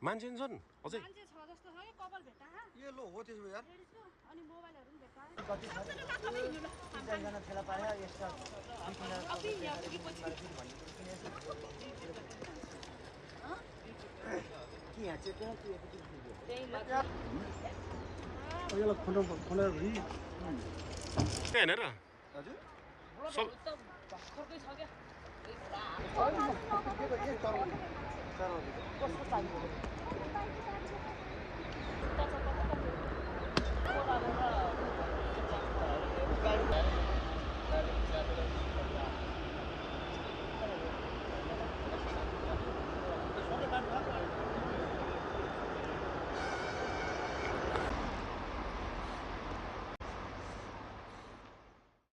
मान्छे नि छन् अझै मान्छे छ जस्तो छ कि कपाल भेट्टा ए लो हो त्यसो यार अनि मोबाइलहरु पनि भेट्टा कति छ तीन-चारजना फेला पारे एक्स्ट्रा के यहाँ चाहिँ त्यहाँ के अहिलेलाई खनेर भई त्यहाँ हेर हजुर सब भर्खरकै छ क्या कस्तो चाहियो